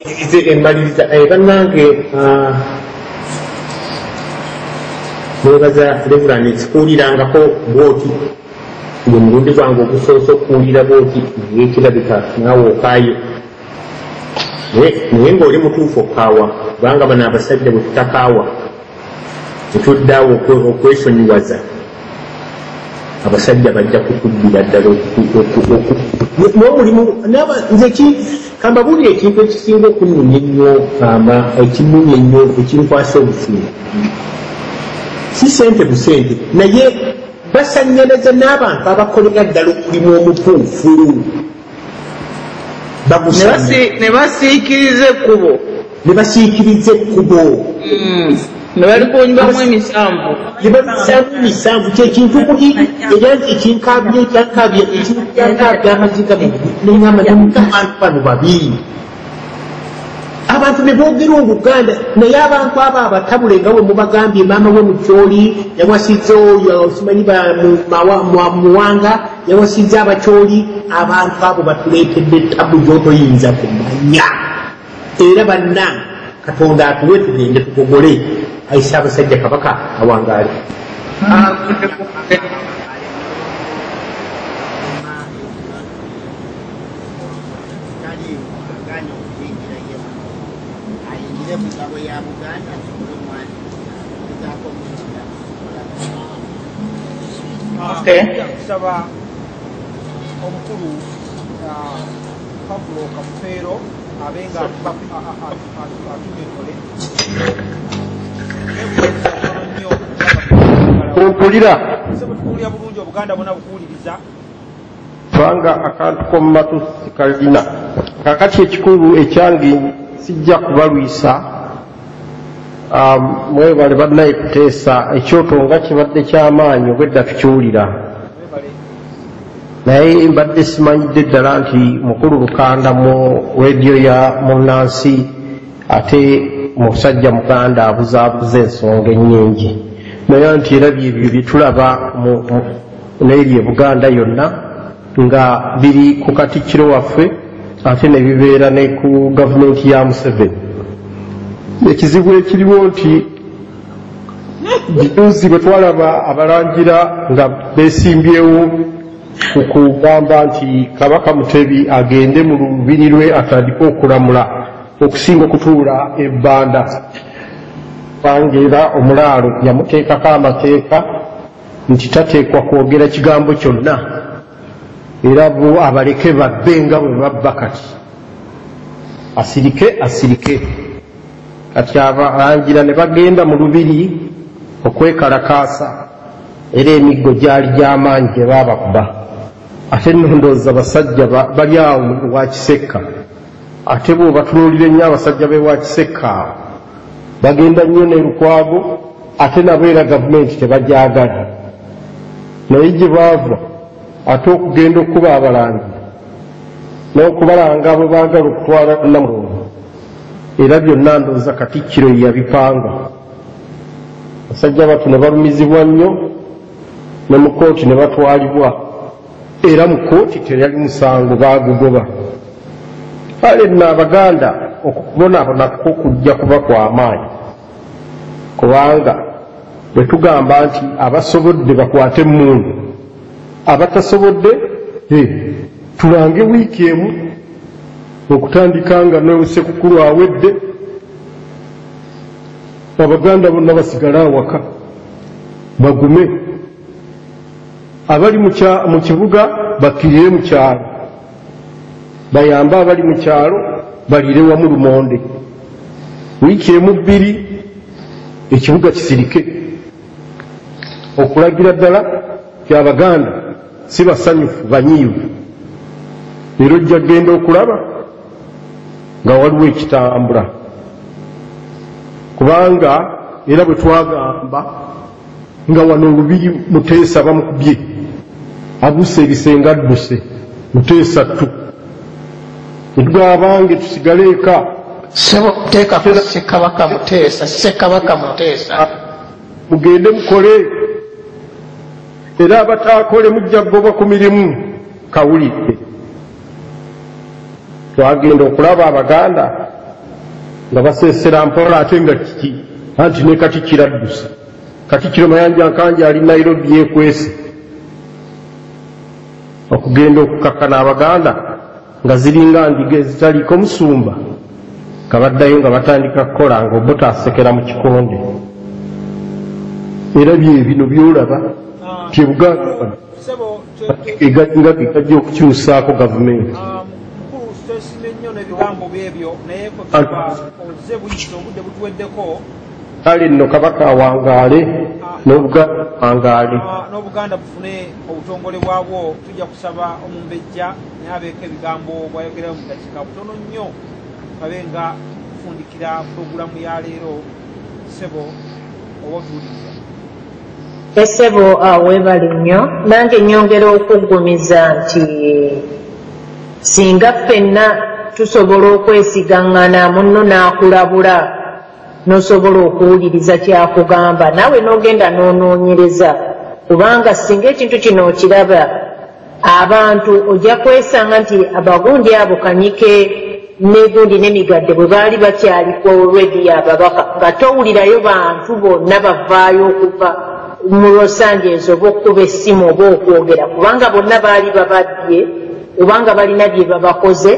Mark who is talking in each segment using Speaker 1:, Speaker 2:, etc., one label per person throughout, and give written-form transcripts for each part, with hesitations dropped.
Speaker 1: embaliriza bannange nebaza Reverend kuwulirangako bwoti gwe mulundi gwange ogusoose okuwulira bwoti ekirabika naawe okaayo naye ng'oli mutuufu okaawa kubanga bano abasajja bwe tutakaawa tetuddaawo okwesonyiwaza abasajja bajja kutubbira ddala n'omulimu nze kambabuulira ekintu ekisinga okunnunya ennyo ekinnunya ennyo ekinkwasa obusungu si sente busente naye basanyalaza n'abantu abakolera ddala omulimu omutuufu
Speaker 2: ne basiikiriza ekkubo ne balikunyubamu emisanvu
Speaker 1: emisanvu kyekintu kuli era ekinkaabya amaziga nenyamabantu bano babiri abantu ne boogera Oluganda naye abantu abo abatabule nga bwe mubagambye maama we Mukyoli yawasizza oyo simanyi muwanga yawasizza Abakyoli abantu abo batuleetedde ettabu gy'otoyinza kumanya era banna Katonda atuwe tugende tugogole ayise abasajja Kabaka awangaale
Speaker 3: kusaba omukulu Pablo Kapero abenga atumetole
Speaker 4: kumpulira
Speaker 3: sebatukuulira bulungi Obuganda bonna bukuwuliriza
Speaker 4: kubanga akantu komumatu sikalina kakati ekikulu ekyange sijja kubalwisa mwebale bannaye kuteesa ekyoto nga kibadde ky'amaanyi obwedda tukiwulira naye mbadde simanyidde ddala nti mukulu Lukanda mu rediyo ya munnansi ate musajja muganda abuzaabuza ensonga ennyingi naye nti era byebyo byetulaba n'eri e Buganda yonna nga biri ku Katikkiro waffe ate ne bibeera ne ku gavumenti ya Museveni. Ekizibu ekiriwo nti juzi bwe twalaba abalangira nga beesimbyewo okugamba nti Kabaka Mutebi agende mu lubiri lwe atandike okulamula okusinga okutuula ebbanda bangeera omulaalo yamuteekako amateeka nti tateekwa kwogera kigambo kyonna era bo abaleke babbe nga bwe babba kati asirike kati abalangira ne bagenda mu lubiri okwekalakaasa era emiggo gyali gy'amaanyi gye baabakuba ate nondooza basajja bali awo wa Kisekka ate bo batunuulira ennyo abasajja be wa Kisekka bagenda nnyo ne Lukwago ate nabo era gavumenti tebagyagala naye gye baava ate okugenda okuba abalangira n'okubalanga bwe baagala okutwala Namulondo era byonna ndowooza Katikkiro yabipanga basajja batu ne balumizibwa nnyo ne mu kooti ne batwalibwa era mu kooti teyali musango baagugoba kale nno Abaganda okubonaabonako kujja kuba kw'amaanyi kubanga bwe tugamba nti abasobodde bakwate emmundu abatasobodde tulange wiiki emu okutandika nga Ssekukulu awedde Abaganda bonna basigala awaka bagume abali mu kibuga bakkirire mu kyalo bayambe abali mu kyalo balire wamu lumonde wiiki emu bbiri ekibuga kisirike okulagira ddala ky'Abaganda si basanyufu banyiivu era ojja genda okulaba nga waliwo ekitambula kubanga era bwe twagamba nga wano olubiri Muteesa bamukubye abuse ebisenga adduse Muteesa ttu netugamba tusigale eka
Speaker 2: Ssekabaka Muteesa
Speaker 4: mugende mukole era abataakole mujja kugobwa ku mirimu kawulidde twagenda okulaba Abaganda nga baseesera mpola ate nga kiki anti ne kati kiraddusa Katikkiro Mayanja Nkanja ali Nairobi yeekwese okugenda okukakkana Abaganda nga ziringa ndiga ezitaliko musumba nga baddayo nga batandika kukola nga obo taasekera mu kikonde era bino byolaba tebuganda nga gajja okukyusaako gavumenti kale nno Kabaka awangaale n'Obuganda wangaale
Speaker 3: n'Obuganda bufune obutongole bwabwo tujja kusaba omumbejja naye abeeko ebigambo bwayogerayo mu dakiika butono nnyo babe nga kufundikira puroguramu ya leero Ssebo oba otuwuliriza
Speaker 5: Ssebo weebale nnyo nange nnyongera okuggumiza nti singa ffenna tusobola okwesigaŋŋana munno n'akulabula n'osobola okuwuliriza kyakugamba naawe n'ogenda n'onoonyereza kubanga singa ekintu kino okiraba abantu ojja kwesanga nti abagundi abo Kanyike n'egundi n'emigadde bwe baali bakyali ku rediyo ababaka nga towulirayo bantu bonna bavaayo okuva mu Los Angeles oba okukuba essimu oba okwogera kubanga bonna baali babadde obanga balina bye babakoze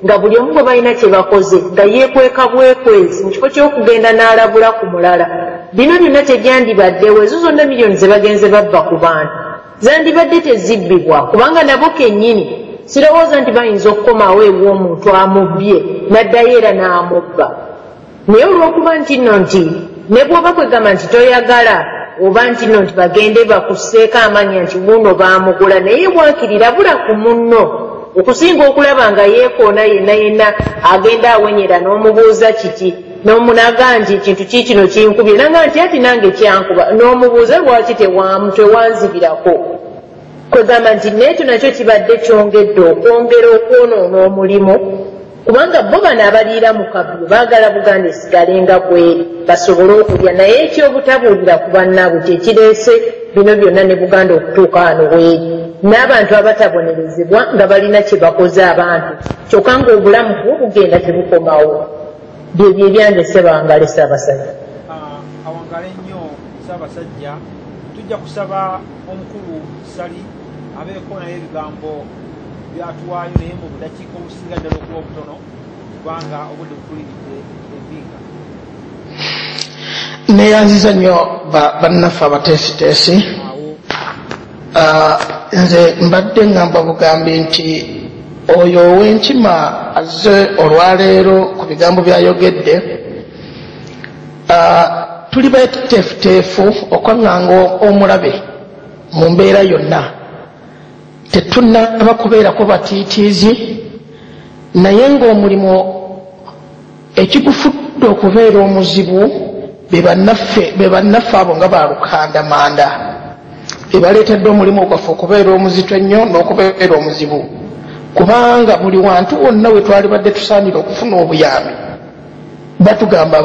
Speaker 5: nga buli omu bwe balina kye bakoze nga yeekweka bwekwezi mu kifo ky'okugenda n'alabula ku mulala bino byonna tebyandibaddewo ezo zonna miliyoni ze bagenze babba ku bantu zandibadde tezibbibwa kubanga nabo kennyini sirowooza nti bayinza okukomawo ew'omuntu amubbye n'addayo era n'amubba naye olw'okuba nti nno nti ne bw'oba kwegamba nti toyagala oba nti nno nti bagende bakusseeko amanya nti guno baamugula naye bwakirira bula ku munno okusinga okulaba nga yeekoona yenna yenna agenda awenyera n'omubuuza kiti n'omunaga nti ekintu kikino kinkubye nanga nti ati nange kyankuba n'omubuuza lwaki tewanzibirako kwegamba nti n'ekyo nakyo kibadde kyongedde okwongera okwonoona omulimu kubanga bo bano abaliira mu kavuyo baagala Buganda esigale nga bweri basobole okulya naye ekyobutabuulira ku bannaabwe kyekireese bino byonna ne Buganda okutuuka wano bweri n'abantu abatabonerezebwa nga balina kye bakoze abantu kyokka ng'obulamu bwo bugenda tebukomawo byebyo ebyandese Bawangale Ssaabasajja
Speaker 3: awangale nnyo Ssaabasajja tujja kusaba omukulu Sali abeeko naye ebigambo byatuwaayo naye mu budakiika obusinga ddala okuba obutono kubanga obudde butuliridde envinga
Speaker 2: neyanziza nnyo bannaffe abateesiteesi nze mbadde ŋŋamba bugambi nti oyo ow'enkima azze olwaleero ku bigambo byayogedde tuli beeteefuteefu okwaŋŋanga omulabe mu mbeera yonna tetunnaba kubeerako batiitiizi naye ng'omulimu ekigufudde okubeera omuzibu be bannaffe abo nga balukandamanda ebaleetedde omulimu gwaffe okubeera omuzito ennyo n'okubeera omuzibu kubanga buli wantu wonna we twali badde tusaanira okufuna obuyambi batugamba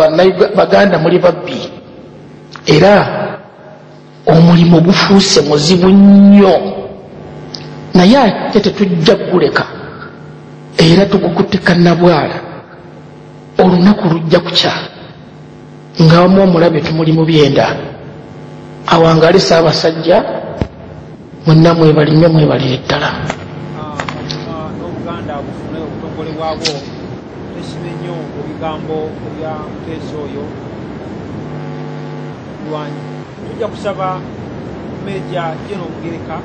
Speaker 2: Baganda muli babbi era omulimu gufuuse muzibu nnyo naye ate tetujja guleka era tugukutte kannabwala olunaku lujja kukyala nga wamu omulabe tumuli mu byenda Awangale Ssaabasajja mwenna mwebali nnyo mwebalire ddala
Speaker 3: n'Obuganda bufune obutongole bwabwo tesime nnyo ebigambo bya muteesi oyo lwanyi tujja kusaba Meeja Jeno Mugereka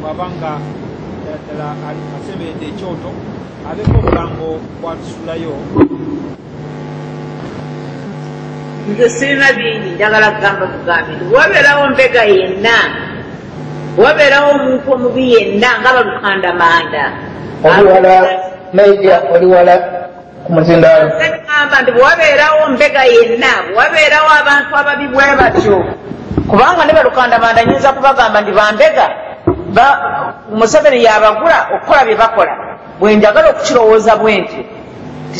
Speaker 3: bw'abanga ddala asemedde ekyoto abeeko obugambo bwatusulayo
Speaker 5: nze sirina bingi njagala kugamba kugambi nti wabeerawo mbega yenna wabeerawo omuntu omubi yenna nga balukandamanda
Speaker 2: oliwala Meeja oliwala ku muzindaalo
Speaker 5: gamba nti bwewabeerawo mbega yenna bwewabeerawo abantu ababi bwe batyo kubanga ne balukandamanda nyinza kubagamba nti bambega Museveni yabagula okukola bye bakola bwe njagala okukirowooza bwe nti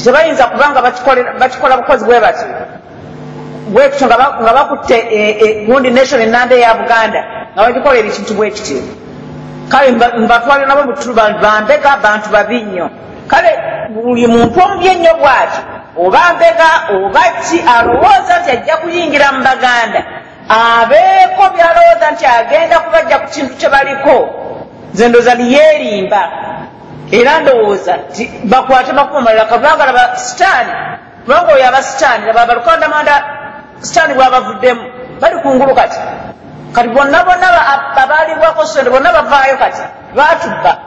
Speaker 5: tebayinza kubanga bakikola bukozi bwe batyo bwekityo nga bakutte gundi nation enanda eya Buganda nga bagikolera ekintu bwe kityo kale mbatwale nabo mutulu bambega bantu babi nnyo
Speaker 6: kale buli muntu omubye ennyo bw'ati oba mbega oba ki alowooza nti ajja kuyingira mu baganda abeeko byalowooza nti agenda kubajja ku kintu kye baliko nze ndowooza niyeerimba era ndowooza nti bakwate bakumalira kabanga laba sitaani kubanga oyo aba sitaani laba abalukandamanda sitaani bwabavuddemu bali ku ngulu kati bonna abaalibwako sonde bonna bavaayo kati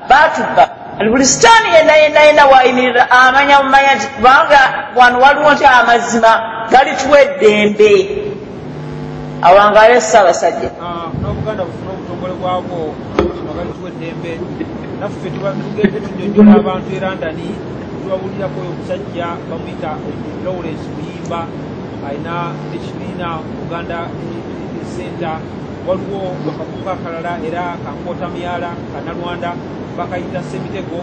Speaker 6: baatubba buli sitaani yenna wayimirira amanya mumanya nti kubanga wano waliwo nti amazima galituwa eddembe awangaale Ssaabasajja
Speaker 3: n'obuganda bufuna obutongole bwabwo amazima galituwa eddembe naffe tugende tunyonyola abantu e Londoni tubawulirako oyo omusajja bamuyita Lawrence Muyimba alina ekibiina Uganda Center waliwo akabuga akalala era kankoota myala kanalwanda bakayita Semitego